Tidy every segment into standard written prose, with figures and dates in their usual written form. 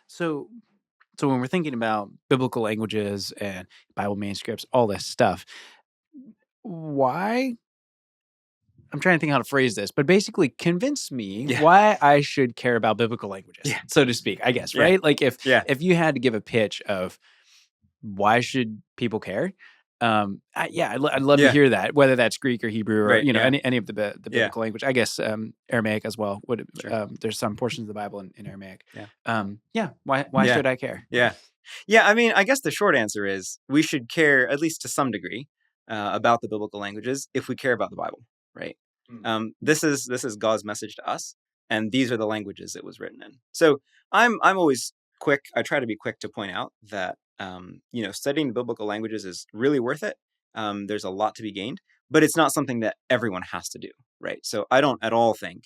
So, so when we're thinking about biblical languages and Bible manuscripts, all this stuff, why I'm trying to think how to phrase this, but basically convince me Yeah. why I should care about biblical languages, Yeah. so to speak, I guess, Yeah. right? Like Yeah. if you had to give a pitch of why should people care? I'd love to Yeah. hear that, whether that's Greek or Hebrew or Right. Yeah. any of the Yeah. biblical language. I guess Aramaic as well. Would Sure. there's some portions of the Bible in Aramaic. Yeah. Why Yeah. should I care? Yeah. Yeah. I mean, I guess the short answer is we should care, at least to some degree, about the biblical languages if we care about the Bible, right? Mm. This is God's message to us, and these are the languages it was written in. So I'm always quick. I try to be quick to point out that studying the biblical languages is really worth it. There's a lot to be gained, but it's not something that everyone has to do, right? So I don't at all think,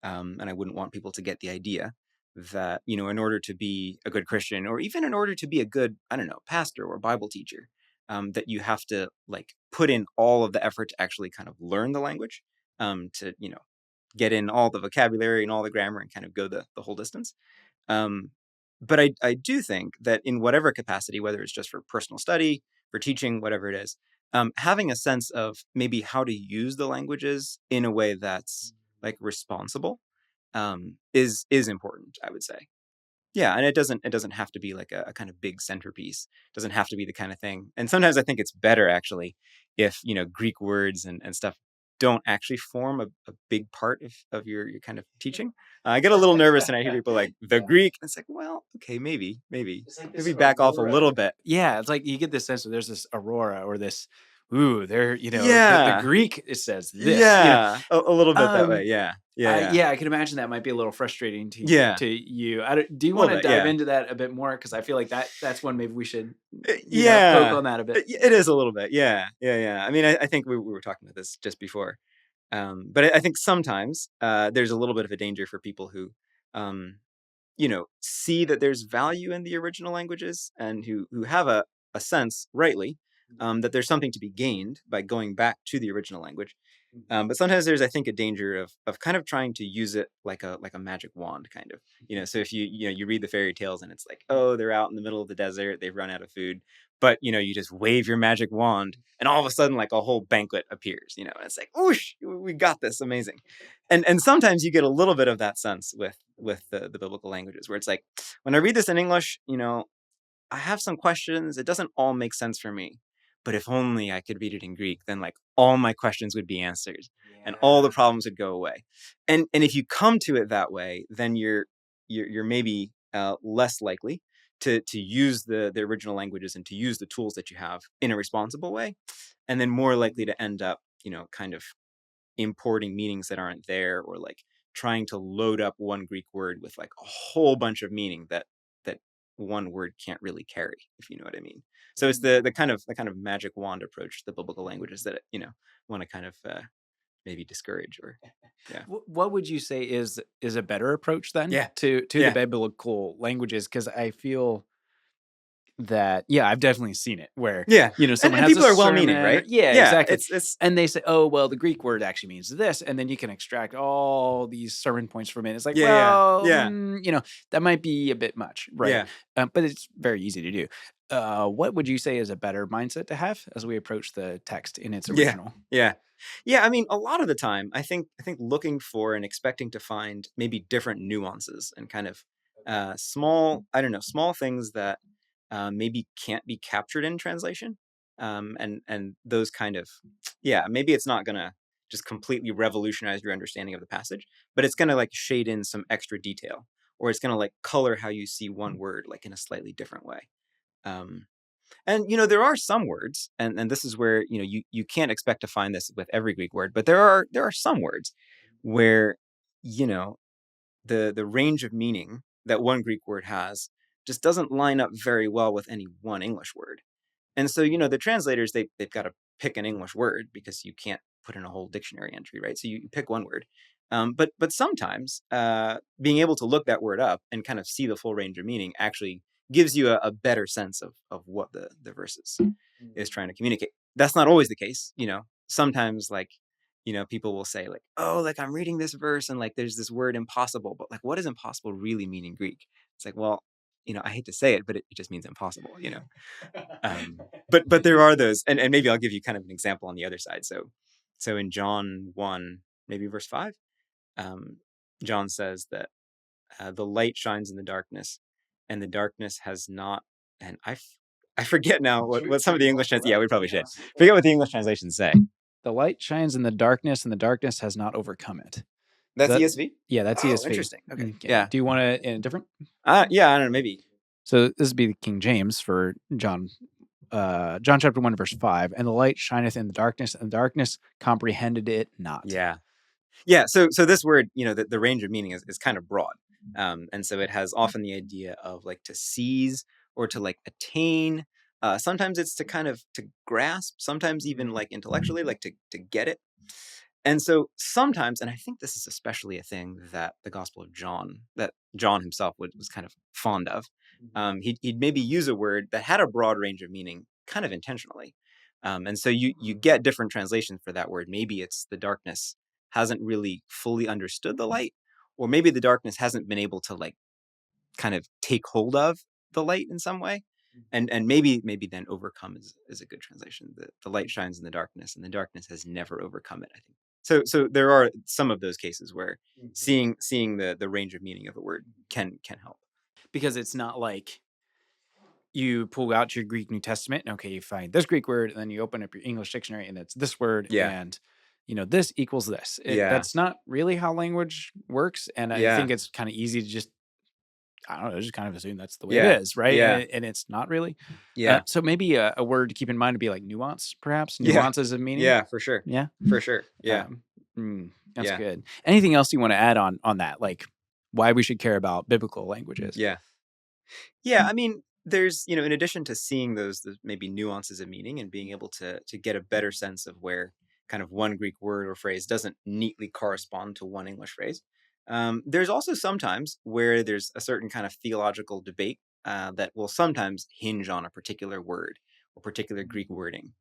and I wouldn't want people to get the idea that in order to be a good Christian, or even in order to be a good, I don't know, pastor or Bible teacher, that you have to like put in all of the effort to actually kind of learn the language, to get in all the vocabulary and all the grammar and kind of go the whole distance. Um, but I do think that in whatever capacity, whether it's just for personal study, for teaching, whatever it is, having a sense of maybe how to use the languages in a way that's like responsible, is important, I would say. Yeah, and it doesn't have to be like a kind of big centerpiece. It doesn't have to be the kind of thing. And sometimes I think it's better actually if Greek words and stuff don't actually form a big part of your kind of teaching. I get a little nervous and I hear people like the Greek. And it's like, well, okay, It's like this maybe back off a aurora. little bit. Yeah, it's like you get this sense of there's this aurora or this, ooh, there, the Yeah, Greek it says this, yeah, a little bit that way. Um, Yeah, yeah, yeah, I can imagine that might be a little frustrating yeah, to you. Do you a want little to bit. dive Yeah. into that a bit more? Because I feel like that's one maybe we should, poke Yeah, on that a bit. it is a little bit. Yeah, yeah, yeah. I mean, I think we were talking about this just before. But I think sometimes there's a little bit of a danger for people who, um, see that there's value in the original languages and who have a sense, rightly, that there's something to be gained by going back to the original language. But sometimes there's, I think, a danger of kind of trying to use it like a magic wand, kind of. So if you read the fairy tales and it's like, oh, they're out in the middle of the desert, they've run out of food, but you just wave your magic wand, and all of a sudden, like a whole banquet appears. And it's like, whoosh, we got this, amazing. And sometimes you get a little bit of that sense with the biblical languages, where it's like, when I read this in English, I have some questions. It doesn't all make sense for me. But if only I could read it in Greek, then like all my questions would be answered and all the Yeah. problems would go away. And if you come to it that way, then you're maybe less likely to use the original languages and to use the tools that you have in a responsible way, and then more likely to end up, kind of importing meanings that aren't there, or like trying to load up one Greek word with like a whole bunch of meaning that one word can't really carry, if you know what I mean. So it's the kind of magic wand approach to the biblical languages that want to kind of maybe discourage, or yeah. What would you say is a better approach then Yeah. to the Yeah. biblical languages? Because I feel that, yeah, I've definitely seen it where, Yeah. and, someone and has a people are well-meaning, sermon or right? yeah, Yeah, exactly. it's And they say, "Oh, well, the Greek word actually means this," and then you can extract all these sermon points from it. It's like, yeah, yeah, well, yeah, that might be a bit much, right? yeah, But it's very easy to do. What would you say is a better mindset to have as we approach the text in its yeah, original? yeah. Yeah, I mean, a lot of the time, I think looking for and expecting to find maybe different nuances and kind of small, I don't know, small things that maybe can't be captured in translation, and those kind of, yeah, maybe it's not gonna just completely revolutionize your understanding of the passage, but it's gonna like shade in some extra detail, or it's gonna like color how you see one word like in a slightly different way. Um, and there are some words, and this is where you can't expect to find this with every Greek word, but there are some words where you know the range of meaning that one Greek word has just doesn't line up very well with any one English word. And so the translators, they've got to pick an English word because you can't put in a whole dictionary entry, right? So you pick one word. But sometimes being able to look that word up and kind of see the full range of meaning actually gives you a better sense of what the verse is trying to communicate. That's not always the case. Sometimes like, people will say like, oh, like I'm reading this verse and like there's this word impossible, but like what does impossible really mean in Greek? It's like, well, I hate to say it, but it just means impossible. But there are those, and maybe I'll give you kind of an example on the other side. So in John 1, maybe verse 5, um, John says that the light shines in the darkness, and the darkness has not. And I forget now what some of the English translations. Yeah, we probably should forget what the English translations say. The light shines in the darkness, and the darkness has not overcome it. That's ESV. Yeah, that's Oh, ESV. interesting. Okay. Okay. Yeah. Do you want it in a different? Yeah, I don't know. Maybe. So this would be the King James for John. John chapter 1 verse 5, and the light shineth in the darkness, and the darkness comprehended it not. Yeah. So this word, the range of meaning is kind of broad, and so it has often the idea of like to seize or to like attain. Sometimes it's to kind of to grasp. Sometimes even like intellectually, like to get it. And so sometimes, and I think this is especially a thing that the Gospel of John, that John himself was kind of fond of. He'd maybe use a word that had a broad range of meaning, kind of intentionally. And so you get different translations for that word. Maybe it's the darkness hasn't really fully understood the light, or maybe the darkness hasn't been able to like kind of take hold of the light in some way. And maybe then overcome is a good translation. The light shines in the darkness, and the darkness has never overcome it, I think. So there are some of those cases where seeing the range of meaning of a word can help. Because it's not like you pull out your Greek New Testament and okay, you find this Greek word, and then you open up your English dictionary and it's this word, and this equals this. That's not really how language works, and I think it's kind of easy to just, I don't know, just kind of assume that's the way it is, right? And it's not really. So maybe a word to keep in mind would be like nuance, perhaps. Nuances of meaning. Yeah, for sure. Yeah. For sure. Yeah. That's good. Anything else you want to add on that? Like why we should care about biblical languages? Yeah. I mean, there's, in addition to seeing those maybe nuances of meaning and being able to get a better sense of where kind of one Greek word or phrase doesn't neatly correspond to one English phrase, there's also sometimes where there's a certain kind of theological debate that will sometimes hinge on a particular word or particular Greek wording.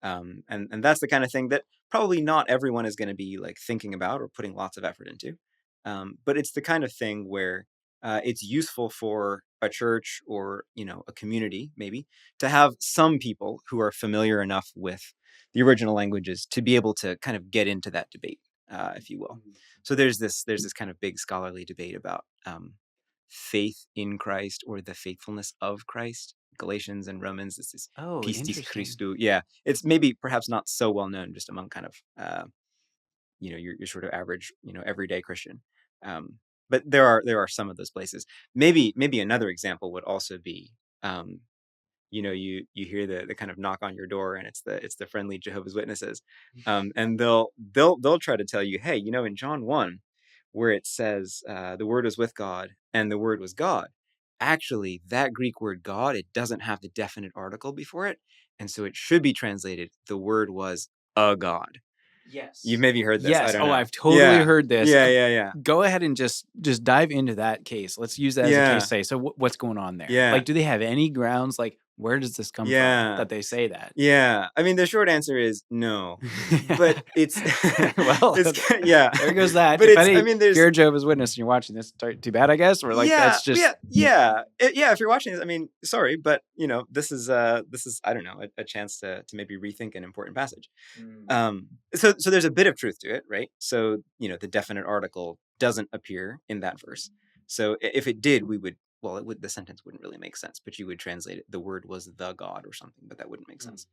And that's the kind of thing that probably not everyone is going to be like thinking about or putting lots of effort into. But it's the kind of thing where it's useful for a church or a community maybe to have some people who are familiar enough with the original languages to be able to kind of get into that debate, if you will. So there's this kind of big scholarly debate about faith in Christ or the faithfulness of Christ. Galatians and Romans, this is pistis Christou. Yeah, it's maybe perhaps not so well known just among kind of your sort of average everyday Christian. But there are some of those places. Maybe another example would also be you hear the kind of knock on your door, and it's the friendly Jehovah's Witnesses, and they'll try to tell you, hey, in John 1 where it says the word was with God and the word was God, actually that Greek word God, it doesn't have the definite article before it, and so it should be translated the word was a God. Yes. You've maybe heard this. Yes. I don't know. I've totally heard this. Yeah. Go ahead and just dive into that case. Let's use that as a case study. So what's going on there? Yeah. Like, do they have any grounds? Like, where does this come from that they say that? Yeah. I mean, the short answer is no. But it's well, there goes that. But if you're a Jehovah's Witness and you're watching this, too bad, I guess. Or like that's just if you're watching this, I mean, sorry, but this is I don't know, a chance to maybe rethink an important passage. So there's a bit of truth to it, right? So the definite article doesn't appear in that verse. So if it did, the sentence wouldn't really make sense, but you would translate it, the word was the God or something, but that wouldn't make sense.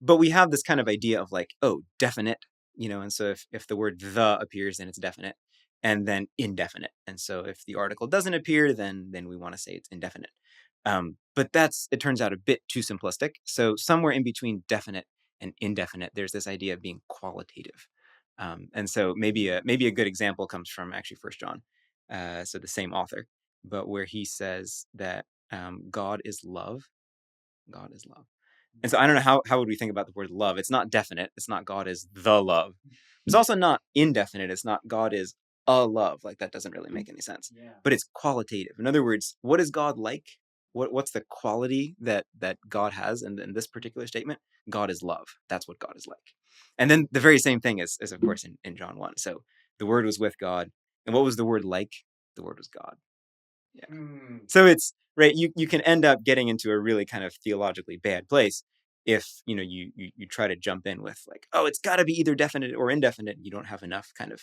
But we have this kind of idea of like, oh, definite, and so if the word the appears, then it's definite, and then indefinite. And so if the article doesn't appear, then we want to say it's indefinite. But it turns out a bit too simplistic. So somewhere in between definite and indefinite, there's this idea of being qualitative. And so maybe a good example comes from actually 1 John. So the same author, but where he says that God is love. God is love. And so I don't know how would we think about the word love? It's not definite. It's not God is the love. It's also not indefinite. It's not God is a love. Like that doesn't really make any sense. But it's qualitative. In other words, what is God like? What's the quality that God has? And in this particular statement, God is love. That's what God is like. And then the very same thing is of course in John 1. So the word was with God. And what was the word like? The word was God. Yeah. So it's right. You can end up getting into a really kind of theologically bad place if you try to jump in with like, oh, it's got to be either definite or indefinite. And you don't have enough kind of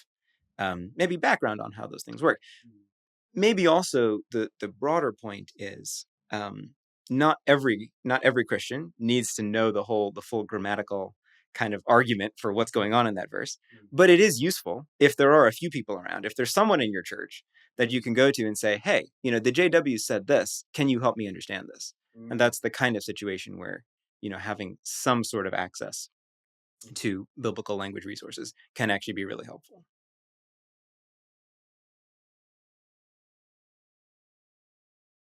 maybe background on how those things work. Maybe also the broader point is not every Christian needs to know the full grammatical kind of argument for what's going on in that verse, but it is useful if there are a few people around, if there's someone in your church that you can go to and say, hey, the JW said this, can you help me understand this? And that's the kind of situation where having some sort of access to biblical language resources can actually be really helpful.